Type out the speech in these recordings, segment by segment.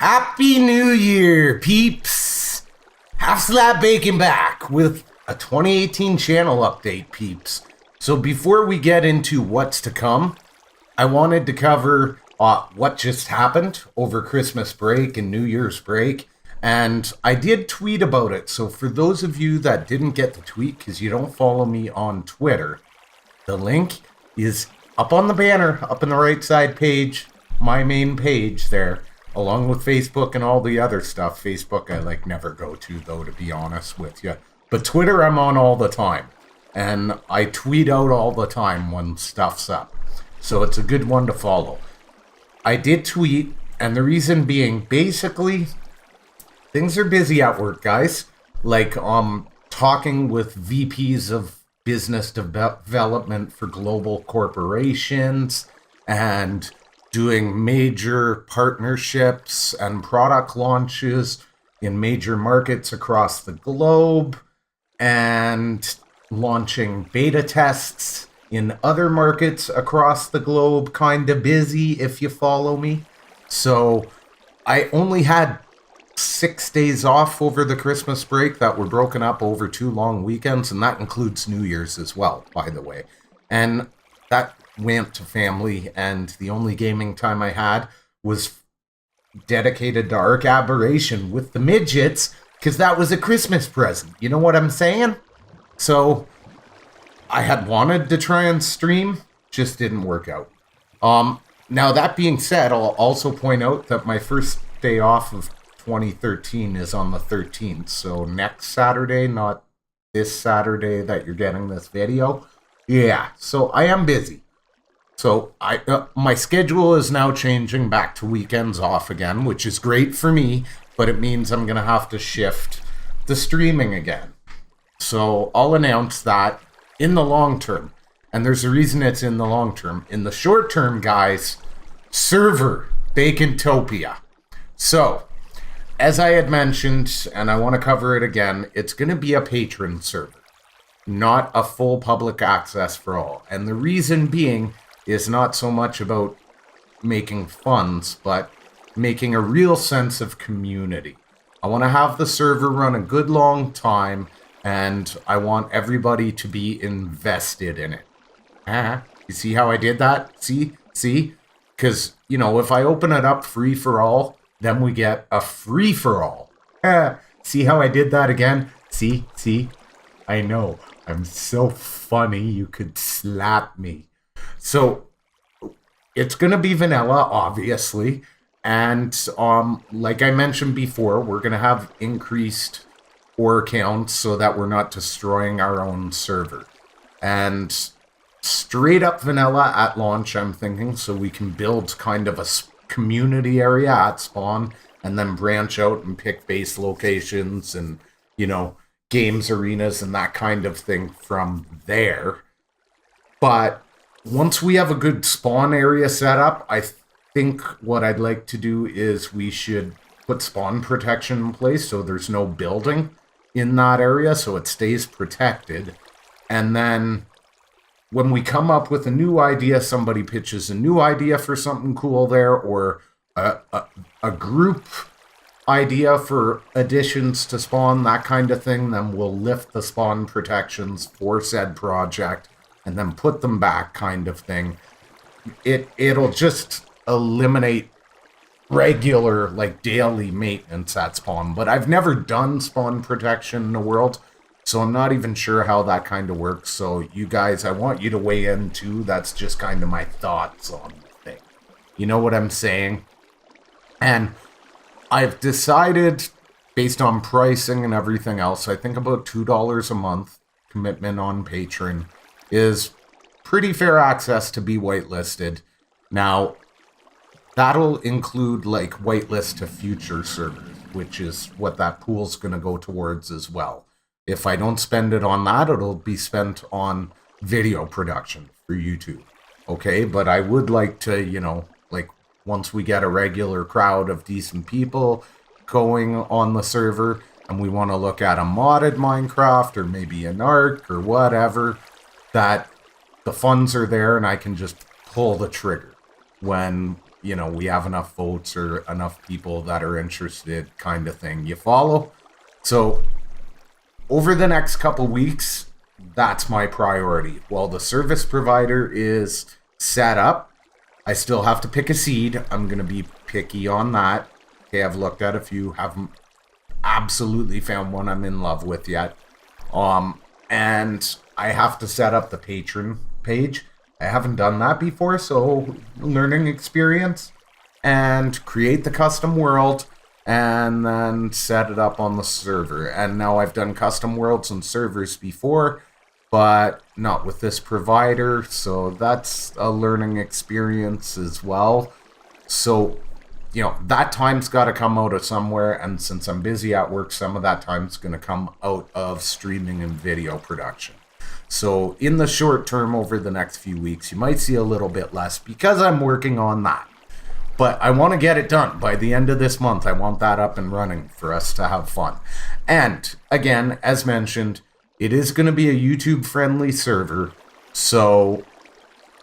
Happy New Year, peeps! Half Slab Bacon back with a 2018 channel update, peeps. So before we get into what's to come, I wanted to cover what just happened over Christmas break and New Year's break. And I did tweet about it. So for those of you that didn't get the tweet because you don't follow me on Twitter, the link is up on the banner, up in the right side page, my main page there, along with Facebook and all the other stuff. Facebook I never go to though, to be honest with you. But Twitter I'm on all the time. And I tweet out all the time when stuff's up. So it's a good one to follow. I did tweet, and the reason being, basically, things are busy at work, guys. Talking with VPs of business development for global corporations and doing major partnerships and product launches in major markets across the globe and launching beta tests in other markets across the globe. Kind of busy, if you follow me. So I only had 6 days off over the Christmas break that were broken up over 2 long weekends, and that includes New Year's as well, by the way. And that went to family, and the only gaming time I had was dedicated to Arc Aberration with the midgets, because that was a Christmas present. You know what I'm saying? So I had wanted to try and stream, just didn't work out. Now that being said, I'll also point out that my first day off of 2013 is on the 13th. So next Saturday, not this Saturday that you're getting this video. Yeah, so I am busy. So my schedule is now changing back to weekends off again, which is great for me, but it means I'm going to have to shift the streaming again. So I'll announce that in the long term. And there's a reason it's in the long term. In the short term, guys, server BaconTopia. So, as I had mentioned, and I want to cover it again, it's going to be a patron server, not a full public access for all. And the reason being is not so much about making funds, but making a real sense of community. I want to have the server run a good long time, and I want everybody to be invested in it. You see how I did that? See? Because, if I open it up free for all, then we get a free for all. See how I did that again? See? I know. I'm so funny you could slap me. So, it's going to be vanilla, obviously. And, like I mentioned before, we're going to have increased ore counts so that we're not destroying our own server. And straight up vanilla at launch, I'm thinking, so we can build kind of a community area at spawn and then branch out and pick base locations and, games arenas and that kind of thing from there. But once we have a good spawn area set up, I think what I'd like to do is we should put spawn protection in place so there's no building in that area, so it stays protected. And then when we come up with a new idea, somebody pitches a new idea for something cool there, or a group idea for additions to spawn, that kind of thing, then we'll lift the spawn protections for said project and then put them back, kind of thing. It'll just eliminate regular, daily maintenance at spawn. But I've never done spawn protection in the world, so I'm not even sure how that kind of works. So you guys, I want you to weigh in too. That's just kind of my thoughts on the thing. You know what I'm saying? And I've decided, based on pricing and everything else, I think about $2 a month commitment on Patreon is pretty fair access to be whitelisted. Now, that'll include whitelist to future servers, which is what that pool's going to go towards as well. If I don't spend it on that, it'll be spent on video production for YouTube. Okay, but I would like to, once we get a regular crowd of decent people going on the server and we want to look at a modded Minecraft or maybe an Ark or whatever, that the funds are there and I can just pull the trigger when, we have enough votes or enough people that are interested, kind of thing. You follow? So over the next couple weeks, that's my priority. While the service provider is set up, I still have to pick a seed. I'm going to be picky on that. Okay, I've looked at a few, haven't absolutely found one I'm in love with yet. And I have to set up the patron page. I haven't done that before, so learning experience. And create the custom world, and then set it up on the server. And now I've done custom worlds and servers before, but not with this provider, so that's a learning experience as well. So, that time's got to come out of somewhere, and since I'm busy at work, some of that time's going to come out of streaming and video production. So in the short term, over the next few weeks, you might see a little bit less because I'm working on that. But I want to get it done by the end of this month. I want that up and running for us to have fun. And again, as mentioned, it is going to be a YouTube-friendly server. So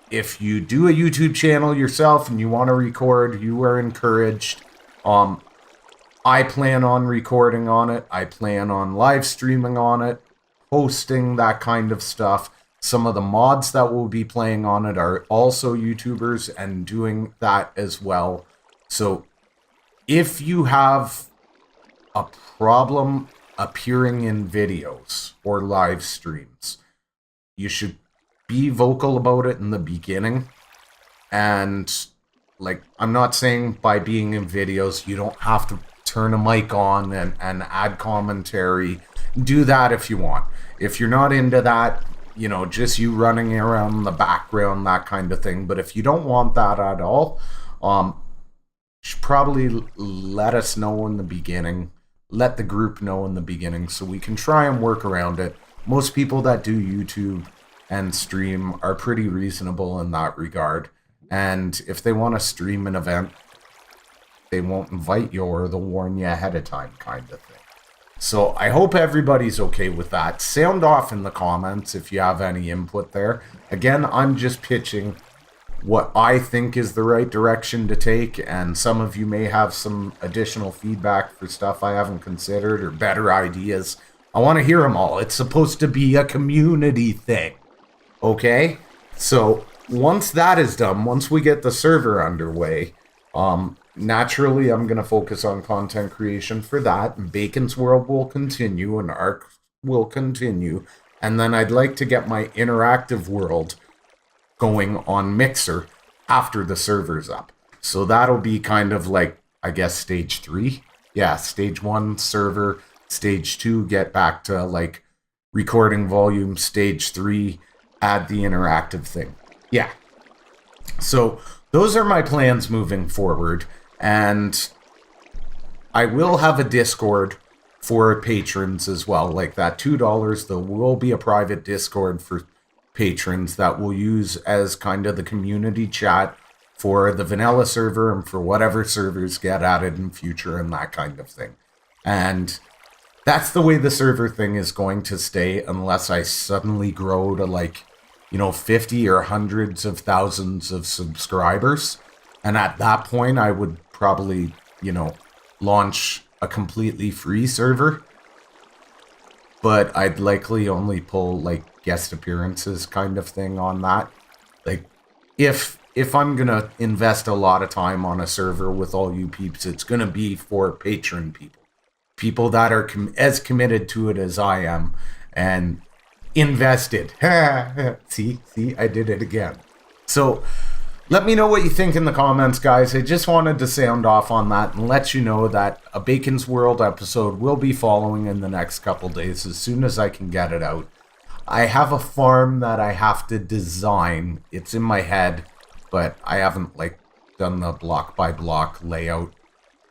if you do a YouTube channel yourself and you want to record, you are encouraged. I plan on recording on it. I plan on live streaming on it, hosting, that kind of stuff. Some of the mods that will be playing on it are also YouTubers and doing that as well. So if you have a problem appearing in videos or live streams, you should be vocal about it in the beginning. And I'm not saying by being in videos you don't have to turn a mic on and add commentary. Do that if you want. If you're not into that, just you running around in the background, that kind of thing. But if you don't want that at all, you should probably let us know in the beginning. Let the group know in the beginning so we can try and work around it. Most people that do YouTube and stream are pretty reasonable in that regard. And if they want to stream an event, they won't invite you or they'll warn you ahead of time, kind of thing. So I hope everybody's okay with that. Sound off in the comments if you have any input there. Again, I'm just pitching what I think is the right direction to take, and some of you may have some additional feedback for stuff I haven't considered or better ideas. I want to hear them all. It's supposed to be a community thing. Okay? So once that is done, once we get the server underway, naturally, I'm going to focus on content creation for that. And Bacon's World will continue and Arc will continue. And then I'd like to get my interactive world going on Mixer after the server's up. So that'll be kind of stage 3. Yeah, stage 1 server. Stage 2, get back to recording volume. Stage 3, add the interactive thing. Yeah. So those are my plans moving forward. And I will have a Discord for patrons as well. That $2, there will be a private Discord for patrons that we'll use as kind of the community chat for the vanilla server and for whatever servers get added in future and that kind of thing. And that's the way the server thing is going to stay unless I suddenly grow to 50 or hundreds of thousands of subscribers. And at that point, I would probably, launch a completely free server. But I'd likely only pull, guest appearances kind of thing on that. If I'm going to invest a lot of time on a server with all you peeps, it's going to be for patron people. People that are as committed to it as I am and invested. See, I did it again. So let me know what you think in the comments, guys. I just wanted to sound off on that and let you know that a Bacon's World episode will be following in the next couple days as soon as I can get it out. I have a farm that I have to design. It's in my head, but I haven't done the block by block layout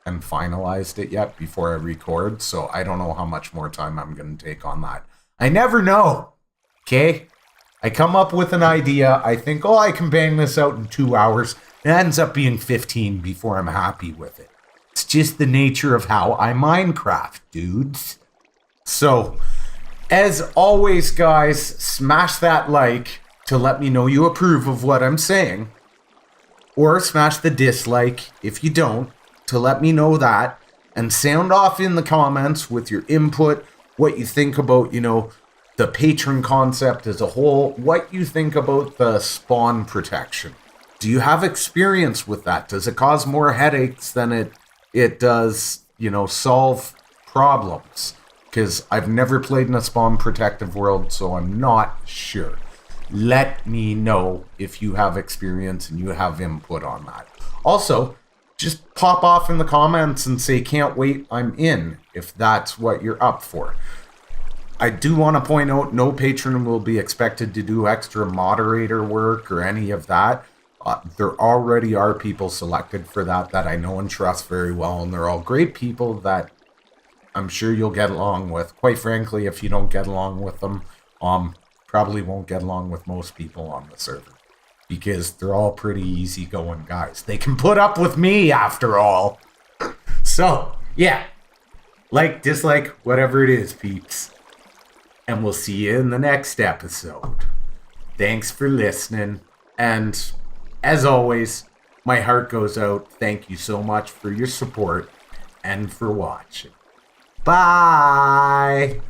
and finalized it yet before I record, so I don't know how much more time I'm going to take on that. I never know, okay? I come up with an idea, I think, I can bang this out in 2 hours. It ends up being 15 before I'm happy with it. It's just the nature of how I Minecraft, dudes. So, as always, guys, smash that like to let me know you approve of what I'm saying. or smash the dislike if you don't, to let me know that, and sound off in the comments with your input, what you think about, the patron concept as a whole, what you think about the spawn protection. Do you have experience with that? Does it cause more headaches than it does, solve problems? Because I've never played in a spawn protective world, so I'm not sure. Let me know if you have experience and you have input on that. Also, just pop off in the comments and say, can't wait, I'm in, if that's what you're up for. I do want to point out, no patron will be expected to do extra moderator work or any of that. There already are people selected for that I know and trust very well, and they're all great people that I'm sure you'll get along with. Quite frankly, if you don't get along with them, probably won't get along with most people on the server, because they're all pretty easygoing guys. They can put up with me, after all. So, yeah. Like, dislike, whatever it is, peeps. And we'll see you in the next episode. Thanks for listening. And, as always, my heart goes out. Thank you so much for your support and for watching. Bye!